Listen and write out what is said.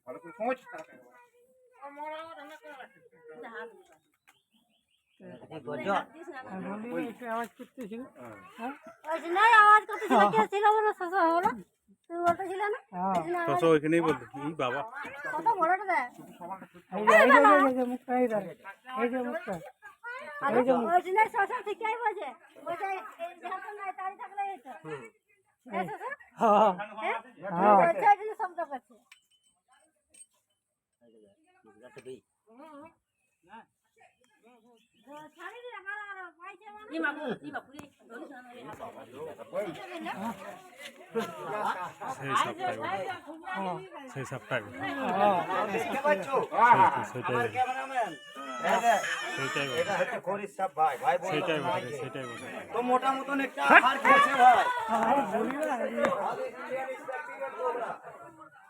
ভালো করে সময় তাড়াতাড়ি আওয়াজ করতেছিল আওয়াজ করতেছিল কে ছিল বলে শশা হলো তুই বলতেছিল না শশা ওইখানেই বলতে এই বাবা কত বড়টা দেখ এই যে মুখটা এই ধরে এই যে মুখটা অরিজিনাল শশা ঠিকই বলছে বলছে এই ঝাড়টা নাই তাড়ি থাকলে এই তো এই শশা হ্যাঁ হ্যাঁ আচ্ছা এটা শব্দ করছে ছাড়ি দিলে আর পাইছে মানে সেই সপ্তাহে দেখতে পাচ্ছ সেটাই ক্যামেরাম্যান সেটাই এটা হচ্ছে খরিস সাহেব ভাই ভাই বল সেটাই বলে সেটাই বলে তো মোটা মতন একটা আহার খেয়েছে ভাই আর বলি না